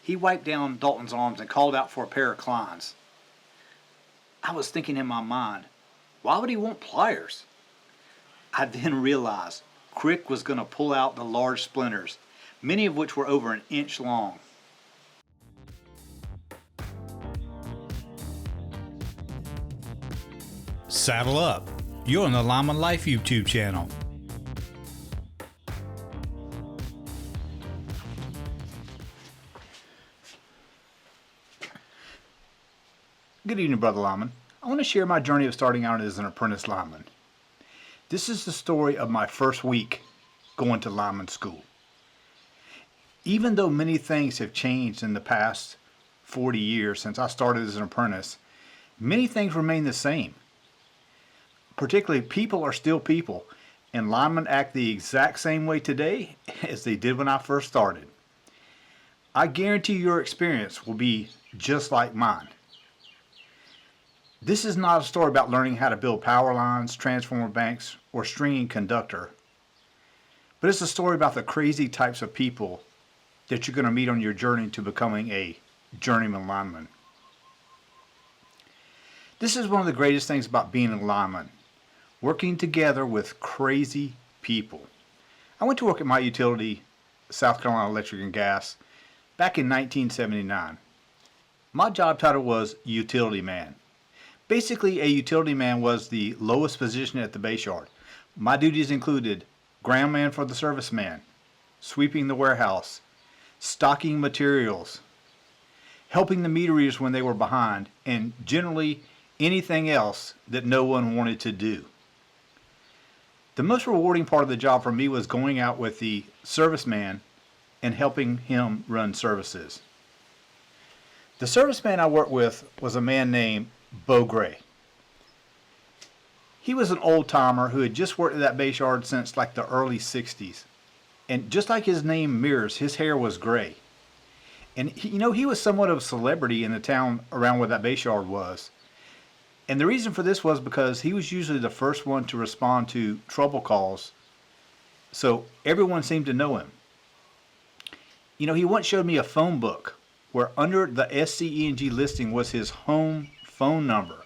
He wiped down Dalton's arms and called out for a pair of Kleins. I was thinking in my mind, why would he want pliers? I then realized Crick was going to pull out the large splinters, many of which were over an inch long. Saddle up. You're on the Lineman Life YouTube channel. Good evening, Brother Lineman. I want to share my journey of starting out as an apprentice lineman. This is the story of my first week going to lineman school. Even though many things have changed in the past 40 years since I started as an apprentice, many things remain the same. Particularly, people are still people, and linemen act the exact same way today as they did when I first started. I guarantee your experience will be just like mine. This is not a story about learning how to build power lines, transformer banks, or stringing conductor, but it's a story about the crazy types of people that you're going to meet on your journey to becoming a journeyman lineman. This is one of the greatest things about being a lineman, working together with crazy people. I went to work at my utility, South Carolina Electric and Gas, back in 1979. My job title was utility man. Basically, a utility man was the lowest position at the base yard. My duties included ground man for the serviceman, sweeping the warehouse, stocking materials, helping the meter readers when they were behind, and generally anything else that no one wanted to do. The most rewarding part of the job for me was going out with the serviceman and helping him run services. The serviceman I worked with was a man named Bo Gray. He was an old timer who had just worked at that base yard since like the early 60s. And just like his name mirrors, his hair was gray. And he was somewhat of a celebrity in the town around where that base yard was. And the reason for this was because he was usually the first one to respond to trouble calls. So everyone seemed to know him. He once showed me a phone book where under the SCE&G listing was his home phone number.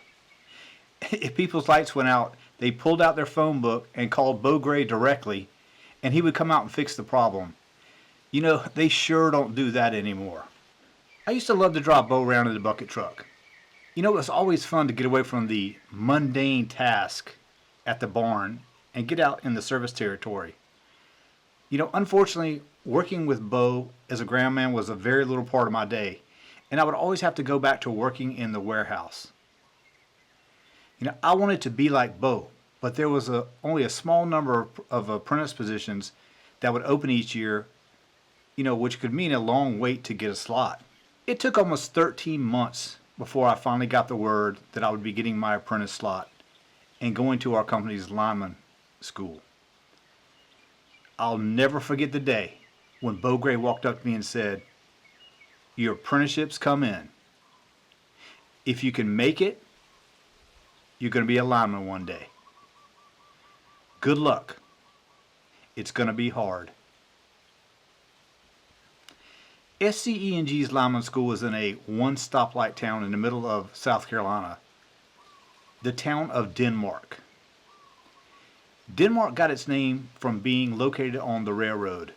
If people's lights went out, they pulled out their phone book and called Bo Gray directly, and he would come out and fix the problem. They sure don't do that anymore. I used to love to drive Bo around in the bucket truck. It was always fun to get away from the mundane task at the barn and get out in the service territory. Unfortunately, working with Bo as a ground man was a very little part of my day, and I would always have to go back to working in the warehouse. I wanted to be like Bo, but there was only a small number of apprentice positions that would open each year, which could mean a long wait to get a slot. It took almost 13 months before I finally got the word that I would be getting my apprentice slot and going to our company's lineman school. I'll never forget the day when Bo Gray walked up to me and said, "Your apprenticeship's come in. If you can make it, you're going to be a lineman one day. Good luck. It's going to be hard." SCE&G's lineman school was in a one-stoplight town in the middle of South Carolina, the town of Denmark. Denmark got its name from being located on the railroad.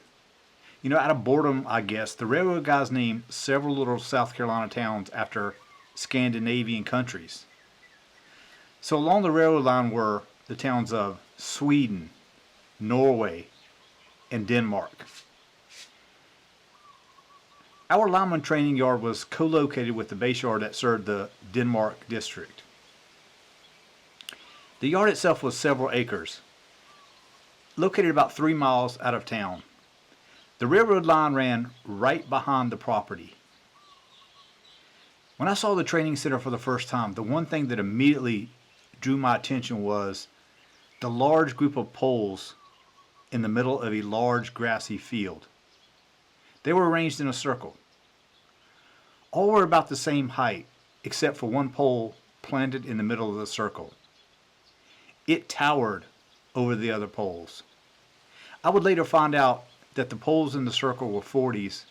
Out of boredom, I guess, the railroad guys named several little South Carolina towns after Scandinavian countries. So along the railroad line were the towns of Sweden, Norway, and Denmark. Our lineman training yard was co-located with the base yard that served the Denmark district. The yard itself was several acres, located about 3 miles out of town. The railroad line ran right behind the property. When I saw the training center for the first time, the one thing that immediately drew my attention was the large group of poles in the middle of a large grassy field. They were arranged in a circle. All were about the same height, except for one pole planted in the middle of the circle. It towered over the other poles. I would later find out that the poles in the circle were 40s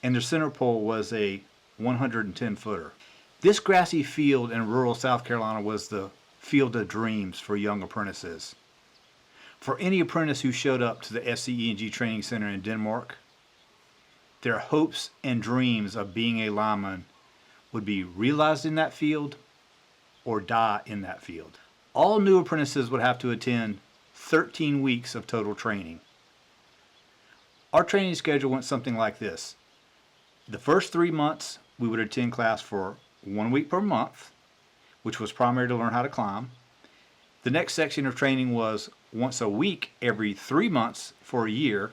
and their center pole was a 110 footer. This grassy field in rural South Carolina was the field of dreams for young apprentices. For any apprentice who showed up to the SCE&G Training Center in Denmark, their hopes and dreams of being a lineman would be realized in that field or die in that field. All new apprentices would have to attend 13 weeks of total training. Our training schedule went something like this. The first 3 months, we would attend class for 1 week per month, which was primarily to learn how to climb. The next section of training was once a week every 3 months for a year,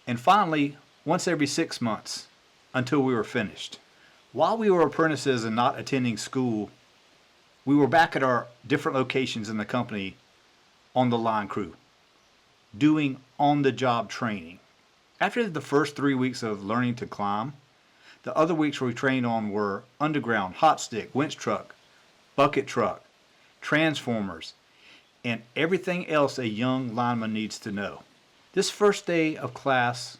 and finally, once every 6 months until we were finished. While we were apprentices and not attending school, we were back at our different locations in the company on the line crew, doing on-the-job training. After the first 3 weeks of learning to climb, the other weeks we trained on were underground, hot stick, winch truck, bucket truck, transformers, and everything else a young lineman needs to know. This first day of class,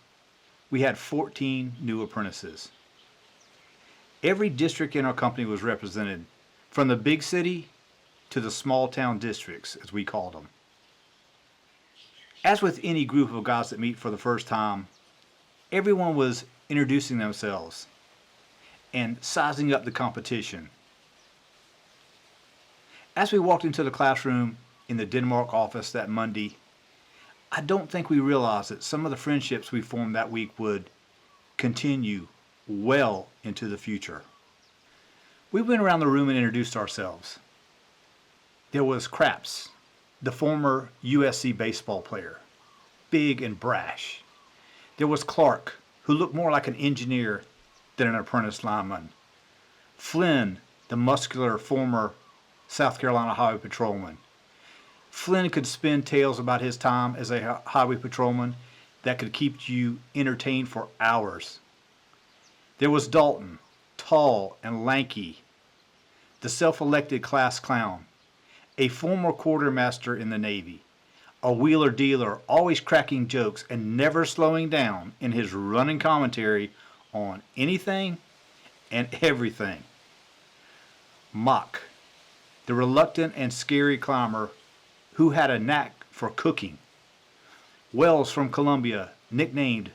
we had 14 new apprentices. Every district in our company was represented, from the big city to the small town districts, as we called them. As with any group of guys that meet for the first time, everyone was introducing themselves and sizing up the competition. As we walked into the classroom in the Denmark office that Monday, I don't think we realized that some of the friendships we formed that week would continue well into the future. We went around the room and introduced ourselves. There was Craps, the former USC baseball player, big and brash. There was Clark, who looked more like an engineer than an apprentice lineman. Flynn, the muscular former South Carolina highway patrolman. Flynn could spin tales about his time as a highway patrolman that could keep you entertained for hours. There was Dalton, tall and lanky, the self-elected class clown, a former quartermaster in the Navy, a wheeler dealer always cracking jokes and never slowing down in his running commentary on anything and everything. Mock, the reluctant and scary climber who had a knack for cooking. Wells from Columbia, nicknamed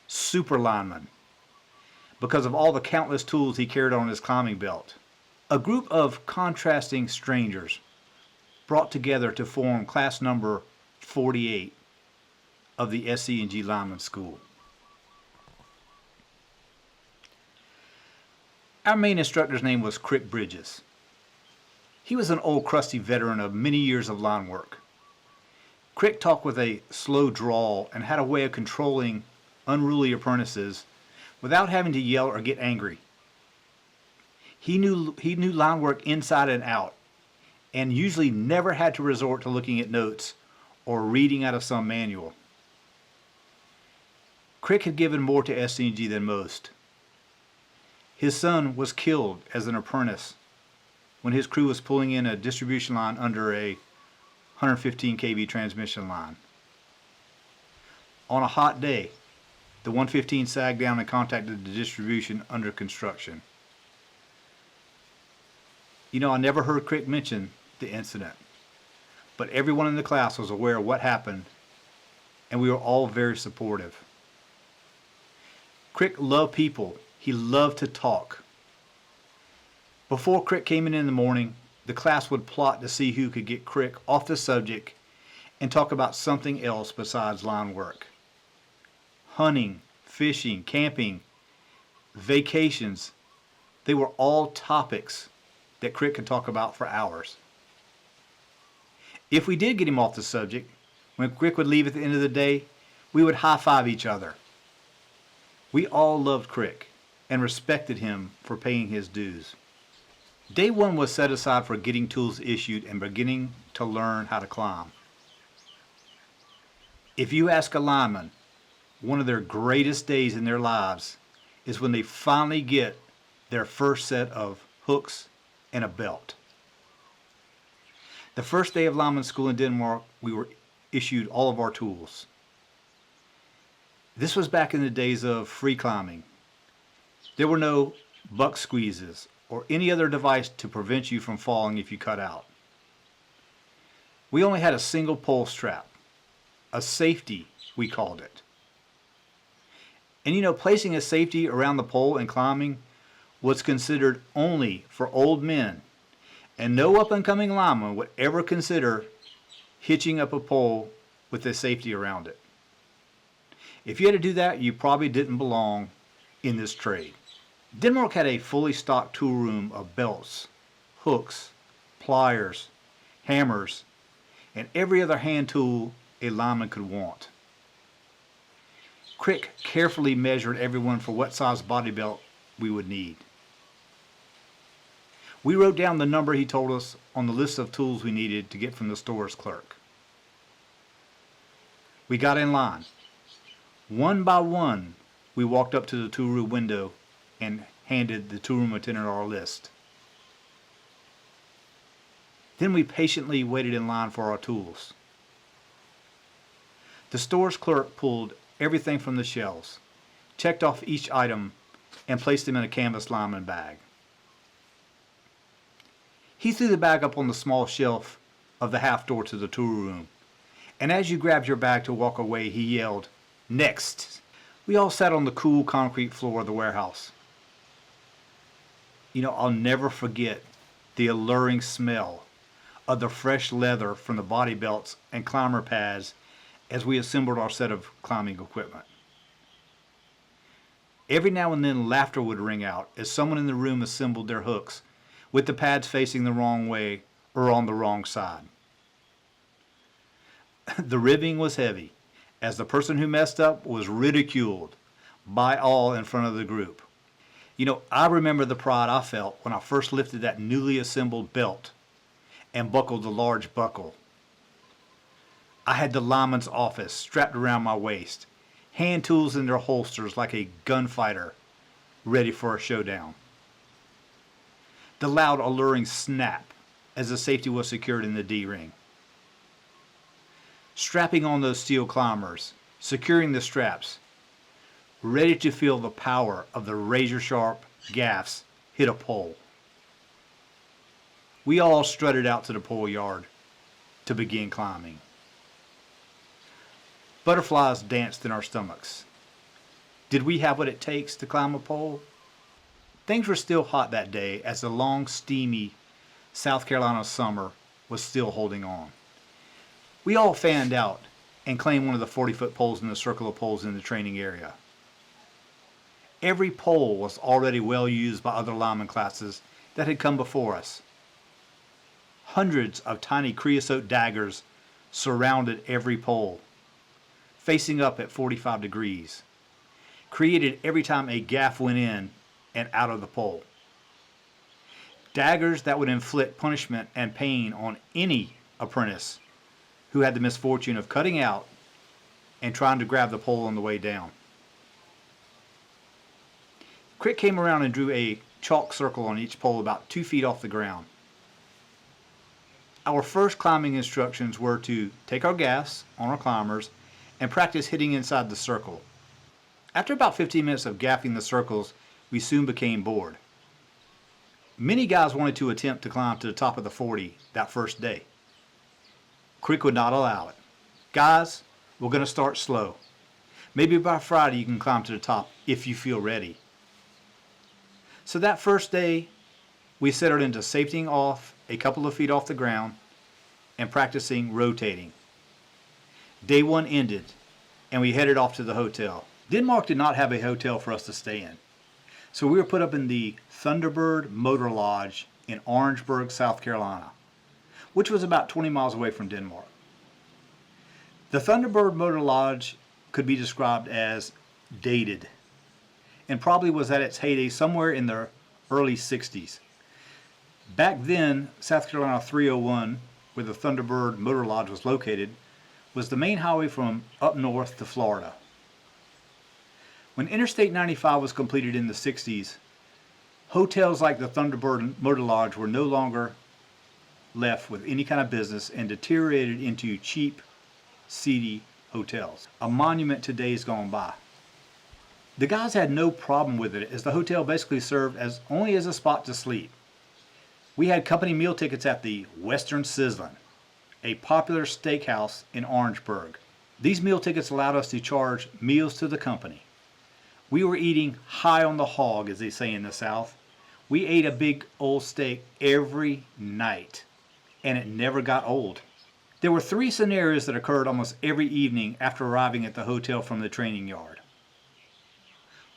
Super Lineman, because of all the countless tools he carried on his climbing belt. A group of contrasting strangers brought together to form class number 48 of the SC&G Lineman School. Our main instructor's name was Crick Bridges. He was an old crusty veteran of many years of line work. Crick talked with a slow drawl and had a way of controlling unruly apprentices without having to yell or get angry. He knew line work inside and out, and usually never had to resort to looking at notes or reading out of some manual. Crick had given more to SC&G than most. His son was killed as an apprentice when his crew was pulling in a distribution line under a 115 kV transmission line. On a hot day, the 115 sagged down and contacted the distribution under construction. You know, I never heard Crick mention the incident, but everyone in the class was aware of what happened, and we were all very supportive. Crick loved people. He loved to talk. Before Crick came in the morning, the class would plot to see who could get Crick off the subject and talk about something else besides line work. Hunting, fishing, camping, vacations, they were all topics that Crick could talk about for hours. If we did get him off the subject, when Crick would leave at the end of the day, we would high-five each other. We all loved Crick and respected him for paying his dues. Day one was set aside for getting tools issued and beginning to learn how to climb. If you ask a lineman, one of their greatest days in their lives is when they finally get their first set of hooks and a belt. The first day of lineman school in Denmark, we were issued all of our tools. This was back in the days of free climbing, There were no buck squeezes or any other device to prevent you from falling if you cut out. We only had a single pole strap, a safety we called it. And you know, placing a safety around the pole and climbing was considered only for old men, and no up-and-coming lineman would ever consider hitching up a pole with a safety around it. If you had to do that, you probably didn't belong in this trade. Denmark had a fully stocked tool room of belts, hooks, pliers, hammers, and every other hand tool a lineman could want. Crick carefully measured everyone for what size body belt we would need. We wrote down the number he told us on the list of tools we needed to get from the store's clerk. We got in line. One by one, we walked up to the tool room window and handed the tool room attendant our list. Then we patiently waited in line for our tools. The store's clerk pulled everything from the shelves, checked off each item, and placed them in a canvas lineman bag. He threw the bag up on the small shelf of the half door to the tool room, and as you grabbed your bag to walk away, he yelled, "Next!" We all sat on the cool concrete floor of the warehouse. You know, I'll never forget the alluring smell of the fresh leather from the body belts and climber pads as we assembled our set of climbing equipment. Every now and then laughter would ring out as someone in the room assembled their hooks with the pads facing the wrong way or on the wrong side. The ribbing was heavy, as the person who messed up was ridiculed by all in front of the group. You know, I remember the pride I felt when I first lifted that newly assembled belt and buckled the large buckle. I had the lineman's office strapped around my waist, hand tools in their holsters like a gunfighter ready for a showdown. The loud, alluring snap as the safety was secured in the D-ring. Strapping on those steel climbers, securing the straps, ready to feel the power of the razor-sharp gaffs hit a pole. We all strutted out to the pole yard to begin climbing. Butterflies danced in our stomachs. Did we have what it takes to climb a pole? Things were still hot that day as the long, steamy South Carolina summer was still holding on. We all fanned out and claimed one of the 40-foot poles in the circle of poles in the training area. Every pole was already well used by other lineman classes that had come before us. Hundreds of tiny creosote daggers surrounded every pole, facing up at 45 degrees, created every time a gaff went in and out of the pole. Daggers that would inflict punishment and pain on any apprentice who had the misfortune of cutting out and trying to grab the pole on the way down. Crick came around and drew a chalk circle on each pole about 2 feet off the ground. Our first climbing instructions were to take our gaffs on our climbers and practice hitting inside the circle. After about 15 minutes of gaffing the circles, we soon became bored. Many guys wanted to attempt to climb to the top of the 40 that first day. Crick would not allow it. "Guys, we're going to start slow. Maybe by Friday you can climb to the top if you feel ready." So that first day, we settled into safetying off a couple of feet off the ground and practicing rotating. Day one ended, and we headed off to the hotel. Denmark did not have a hotel for us to stay in, so we were put up in the Thunderbird Motor Lodge in Orangeburg, South Carolina, which was about 20 miles away from Denmark. The Thunderbird Motor Lodge could be described as dated, and probably was at its heyday somewhere in the early 60s. Back then, South Carolina 301, where the Thunderbird Motor Lodge was located, was the main highway from up north to Florida. When Interstate 95 was completed in the 60s, hotels like the Thunderbird Motor Lodge were no longer left with any kind of business and deteriorated into cheap, seedy hotels. A monument to days gone by. The guys had no problem with it, as the hotel basically served as only as a spot to sleep. We had company meal tickets at the Western Sizzlin', a popular steakhouse in Orangeburg. These meal tickets allowed us to charge meals to the company. We were eating high on the hog, as they say in the South. We ate a big old steak every night, and it never got old. There were 3 scenarios that occurred almost every evening after arriving at the hotel from the training yard.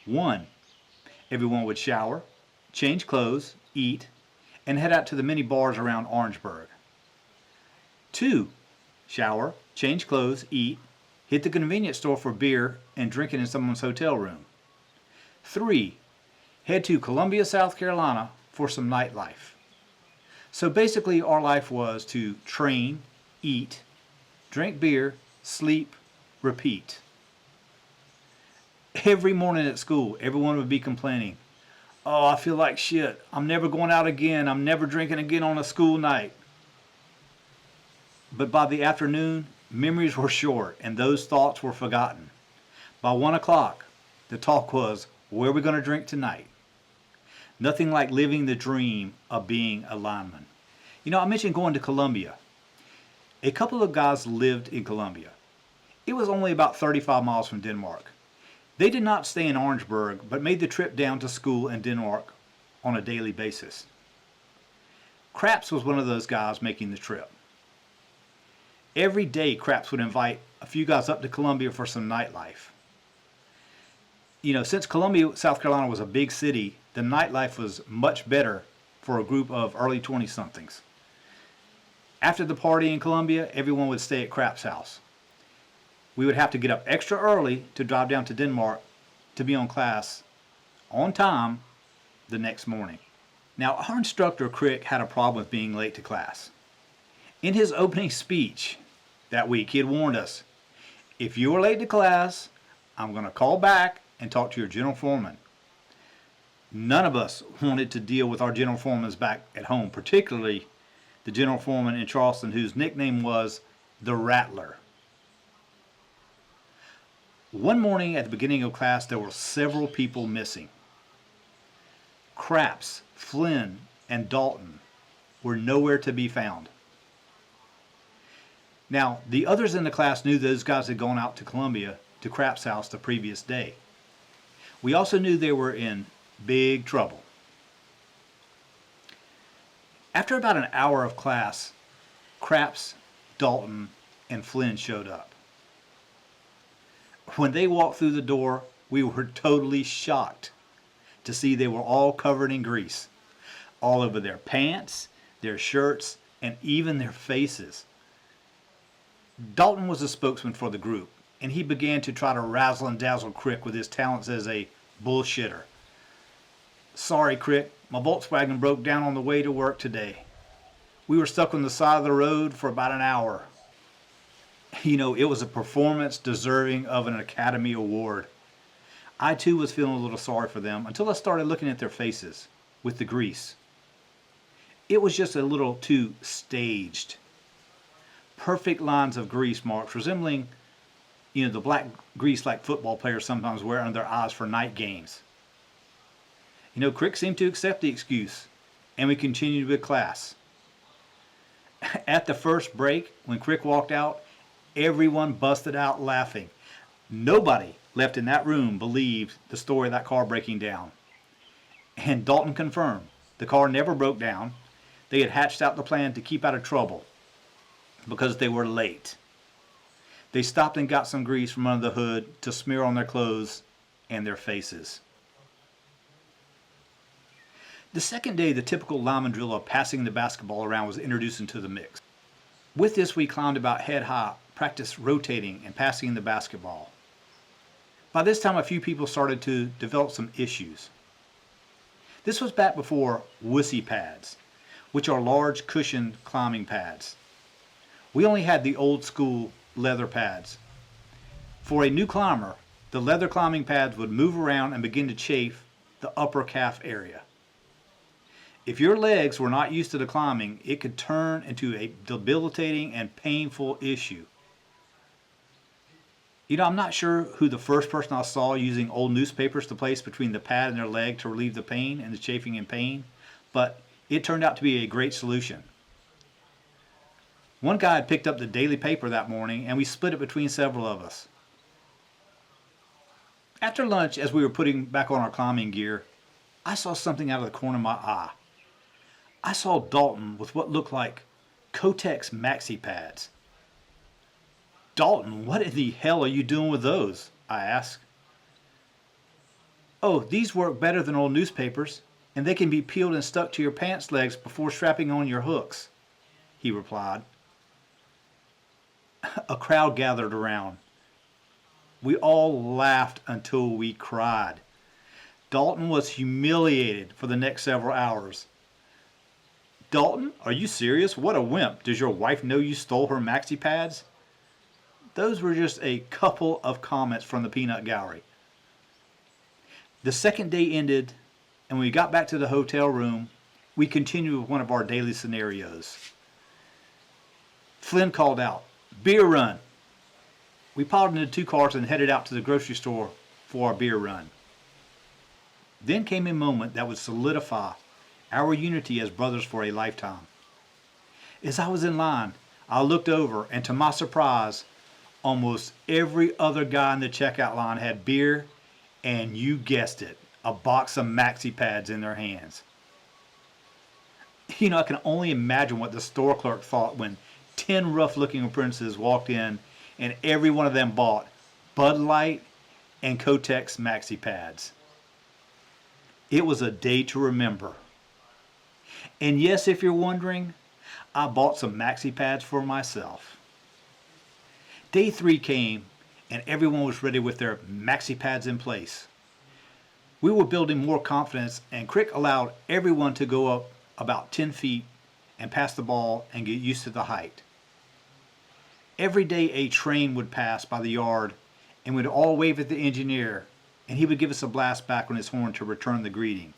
1. Everyone would shower, change clothes, eat, and head out to the many bars around Orangeburg. 2. Shower, change clothes, eat, hit the convenience store for beer and drink it in someone's hotel room. 3. Head to Columbia, South Carolina for some nightlife. So basically our life was to train, eat, drink beer, sleep, repeat. Every morning at school, everyone would be complaining, "Oh, I feel like shit. I'm never going out again. I'm never drinking again on a school night." But by the afternoon, memories were short and those thoughts were forgotten. By 1 o'clock, the talk was, where are we going to drink tonight? Nothing like living the dream of being a lineman. You know, I mentioned going to Columbia. A couple of guys lived in Columbia. It was only about 35 miles from Denmark. They did not stay in Orangeburg, but made the trip down to school in Denmark on a daily basis. Craps was one of those guys making the trip. Every day, Craps would invite a few guys up to Columbia for some nightlife. You know, since Columbia, South Carolina was a big city, the nightlife was much better for a group of early 20-somethings. After the party in Columbia, everyone would stay at Craps' house. We would have to get up extra early to drive down to Denmark to be on class on time the next morning. Now, our instructor, Crick, had a problem with being late to class. In his opening speech that week, he had warned us, if you are late to class, I'm going to call back and talk to your general foreman. None of us wanted to deal with our general foremans back at home, particularly the general foreman in Charleston, whose nickname was the Rattler. One morning at the beginning of class, there were several people missing. Craps, Flynn, and Dalton were nowhere to be found. Now, the others in the class knew those guys had gone out to Columbia to Craps' house the previous day. We also knew they were in big trouble. After about an hour of class, Craps, Dalton, and Flynn showed up. When they walked through the door, we were totally shocked to see they were all covered in grease, all over their pants, their shirts, and even their faces. Dalton was the spokesman for the group, and he began to try to razzle and dazzle Crick with his talents as a bullshitter. "Sorry, Crick, my Volkswagen broke down on the way to work today. We were stuck on the side of the road for about an hour." You know, it was a performance deserving of an Academy Award. I too was feeling a little sorry for them until I started looking at their faces with the grease. It was just a little too staged. Perfect lines of grease marks resembling, the black grease like football players sometimes wear under their eyes for night games. Crick seemed to accept the excuse, and we continued with class. At the first break, when Crick walked out, everyone busted out laughing. Nobody left in that room believed the story of that car breaking down. And Dalton confirmed the car never broke down. They had hatched out the plan to keep out of trouble because they were late. They stopped and got some grease from under the hood to smear on their clothes and their faces. The second day, the typical lineman drill of passing the basketball around was introduced into the mix. With this, we climbed about head high, practiced rotating and passing the basketball. By this time, a few people started to develop some issues. This was back before Maxi-Pads, which are large cushioned climbing pads. We only had the old school leather pads. For a new climber, the leather climbing pads would move around and begin to chafe the upper calf area. If your legs were not used to the climbing, it could turn into a debilitating and painful issue. I'm not sure who the first person I saw using old newspapers to place between the pad and their leg to relieve the pain and the chafing and pain, but it turned out to be a great solution. One guy had picked up the daily paper that morning, and we split it between several of us. After lunch, as we were putting back on our climbing gear, I saw something out of the corner of my eye. I saw Dalton with what looked like Kotex Maxi-Pads. "Dalton, what in the hell are you doing with those?" I asked. "Oh, these work better than old newspapers, and they can be peeled and stuck to your pants legs before strapping on your hooks," he replied. A crowd gathered around. We all laughed until we cried. Dalton was humiliated for the next several hours. "Dalton, are you serious? What a wimp. Does your wife know you stole her Maxi-Pads?" Those were just a couple of comments from the peanut gallery. The second day ended, and when we got back to the hotel room, we continued with one of our daily scenarios. Flynn called out, "Beer run." We piled into 2 cars and headed out to the grocery store for our beer run. Then came a moment that would solidify our unity as brothers for a lifetime. As I was in line, I looked over, and to my surprise, almost every other guy in the checkout line had beer, and you guessed it, a box of Maxi-Pads in their hands. I can only imagine what the store clerk thought when 10 rough-looking apprentices walked in and every one of them bought Bud Light and Kotex Maxi-Pads. It was a day to remember. And yes, if you're wondering, I bought some Maxi-Pads for myself. Day 3 came, and everyone was ready with their Maxi-Pads in place. We were building more confidence, and Crick allowed everyone to go up about 10 feet and pass the ball and get used to the height. Every day a train would pass by the yard, and we'd all wave at the engineer, and he would give us a blast back on his horn to return the greeting.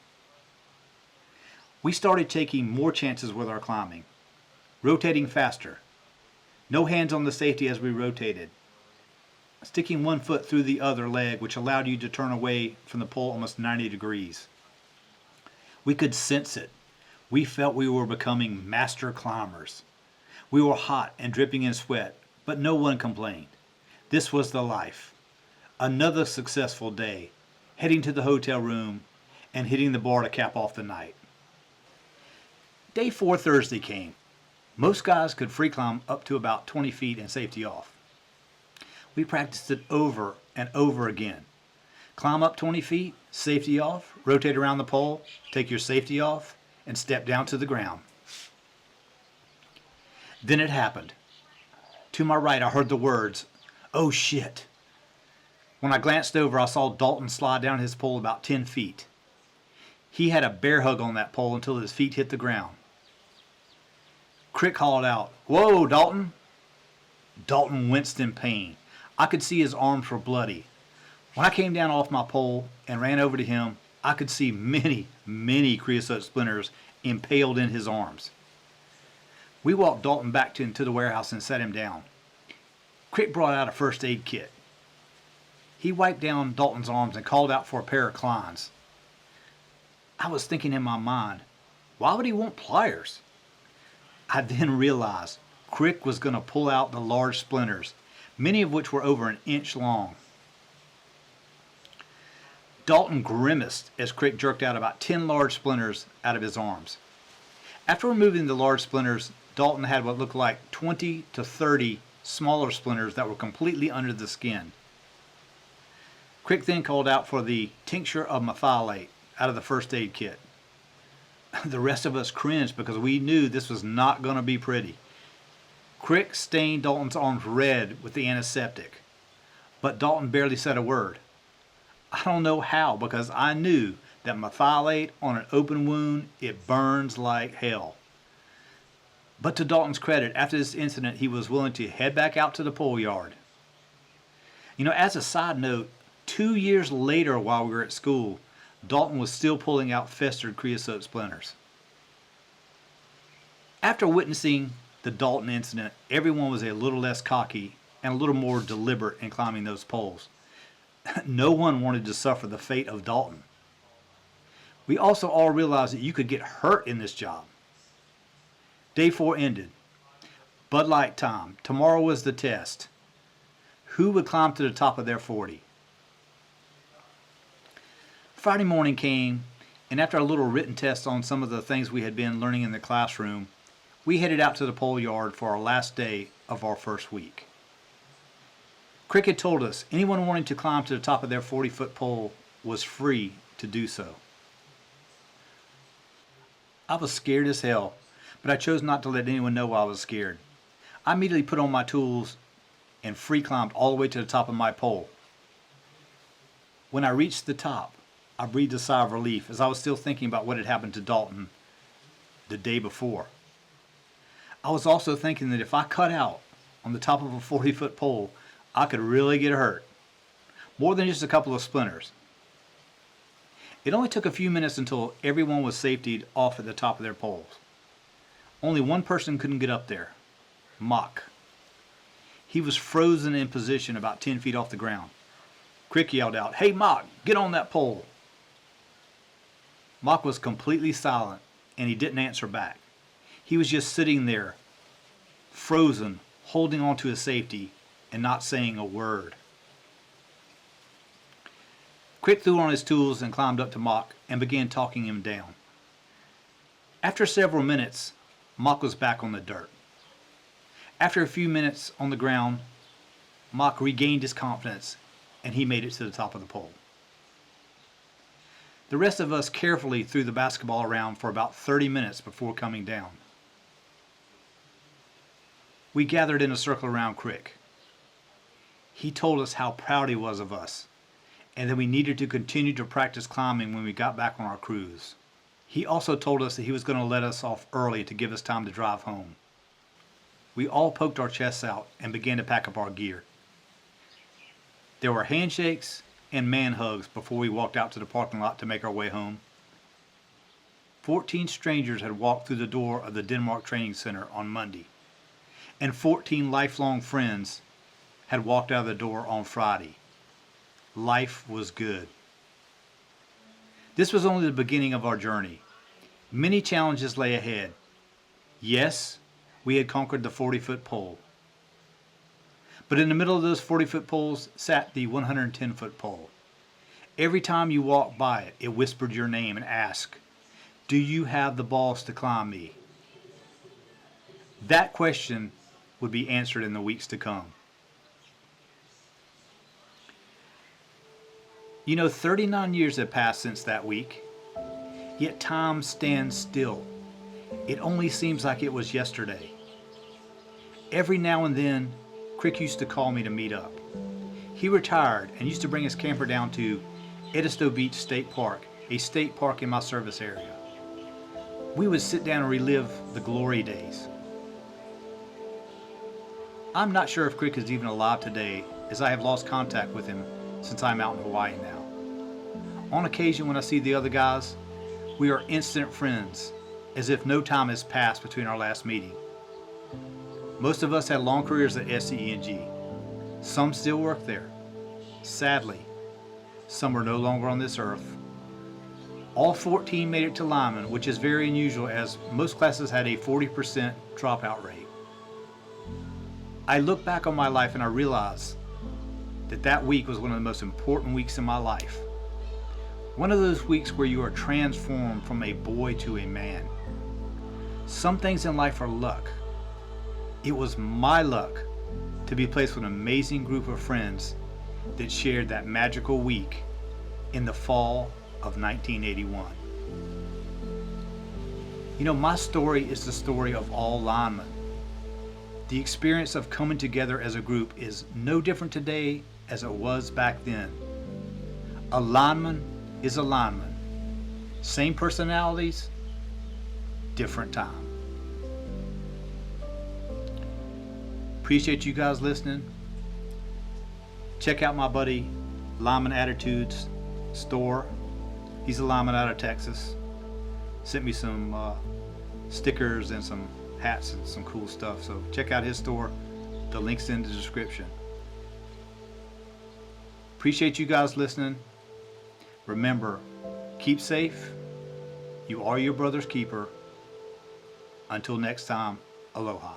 We started taking more chances with our climbing, rotating faster, no hands on the safety as we rotated, sticking one foot through the other leg, which allowed you to turn away from the pole almost 90 degrees. We could sense it. We felt we were becoming master climbers. We were hot and dripping in sweat, but no one complained. This was the life. Another successful day, heading to the hotel room and hitting the bar to cap off the night. Day 4 Thursday came. Most guys could free climb up to about 20 feet and safety off. We practiced it over and over again. Climb up 20 feet, safety off, rotate around the pole, take your safety off, and step down to the ground. Then it happened. To my right, I heard the words, "Oh shit." When I glanced over, I saw Dalton slide down his pole about 10 feet. He had a bear hug on that pole until his feet hit the ground. Crick called out, "Whoa, Dalton." Dalton winced in pain. I could see his arms were bloody. When I came down off my pole and ran over to him, I could see many creosote splinters impaled in his arms. We walked Dalton back into the warehouse and set him down. Crick brought out a first aid kit. He wiped down Dalton's arms and called out for a pair of Kleins. I was thinking in my mind, why would he want pliers? I then realized Crick was going to pull out the large splinters, many of which were over an inch long. Dalton grimaced as Crick jerked out about 10 large splinters out of his arms. After removing the large splinters, Dalton had what looked like 20 to 30 smaller splinters that were completely under the skin. Crick then called out for the tincture of methylate out of the first aid kit. The rest of us cringed because we knew this was not going to be pretty. Crick stained Dalton's arms red with the antiseptic, but Dalton barely said a word. I don't know how, because I knew that methylate on an open wound, it burns like hell. But to Dalton's credit, after this incident, he was willing to head back out to the pole yard. As a side note, 2 years later while we were at school, Dalton was still pulling out festered creosote splinters. After witnessing the Dalton incident, everyone was a little less cocky and a little more deliberate in climbing those poles. No one wanted to suffer the fate of Dalton. We also all realized that you could get hurt in this job. Day 4 ended. Bud Light time. Tomorrow was the test. Who would climb to the top of their 40? Friday morning came, and after a little written test on some of the things we had been learning in the classroom, we headed out to the pole yard for our last day of our first week. Crick had told us anyone wanting to climb to the top of their 40-foot pole was free to do so. I was scared as hell, but I chose not to let anyone know I was scared. I immediately put on my tools and free climbed all the way to the top of my pole. When I reached the top, I breathed a sigh of relief as I was still thinking about what had happened to Dalton the day before. I was also thinking that if I cut out on the top of a 40-foot pole, I could really get hurt. More than just a couple of splinters. It only took a few minutes until everyone was safetied off at the top of their poles. Only one person couldn't get up there. Mock. He was frozen in position about 10 feet off the ground. Crick yelled out, "Hey Mock, get on that pole." Mock was completely silent and he didn't answer back. He was just sitting there, frozen, holding on to his safety and not saying a word. Crick threw on his tools and climbed up to Mock and began talking him down. After several minutes, Mock was back on the dirt. After a few minutes on the ground, Mock regained his confidence and he made it to the top of the pole. The rest of us carefully threw the basketball around for about 30 minutes before coming down. We gathered in a circle around Crick. He told us how proud he was of us and that we needed to continue to practice climbing when we got back on our cruise. He also told us that he was going to let us off early to give us time to drive home. We all poked our chests out and began to pack up our gear. There were handshakes and man hugs before we walked out to the parking lot to make our way home. 14 strangers had walked through the door of the Denmark Training Center on Monday, and 14 lifelong friends had walked out of the door on Friday. Life was good. This was only the beginning of our journey. Many challenges lay ahead. Yes, we had conquered the 40-foot pole. But in the middle of those 40-foot poles sat the 110-foot pole. Every time you walked by it, it whispered your name and asked, "Do you have the balls to climb me?" That question would be answered in the weeks to come. 39 years have passed since that week, yet time stands still. It only seems like it was yesterday. Every now and then, Crick used to call me to meet up. He retired and used to bring his camper down to Edisto Beach State Park, a state park in my service area. We would sit down and relive the glory days. I'm not sure if Crick is even alive today, as I have lost contact with him since I'm out in Hawaii now. On occasion when I see the other guys, we are instant friends, as if no time has passed between our last meeting. Most of us had long careers at SCE&G. Some still work there. Sadly, some are no longer on this earth. All 14 made it to Lineman, which is very unusual as most classes had a 40% dropout rate. I look back on my life and I realize that week was one of the most important weeks in my life. One of those weeks where you are transformed from a boy to a man. Some things in life are luck. It was my luck to be placed with an amazing group of friends that shared that magical week in the fall of 1981. My story is the story of all linemen. The experience of coming together as a group is no different today as it was back then. A lineman is a lineman. Same personalities, different time. Appreciate you guys listening. Check out my buddy Lineman Attitudes store. He's a lineman out of Texas. Sent me some stickers and some hats and some cool stuff. So check out his store. The link's in the description. Appreciate you guys listening. Remember, keep safe. You are your brother's keeper. Until next time, aloha.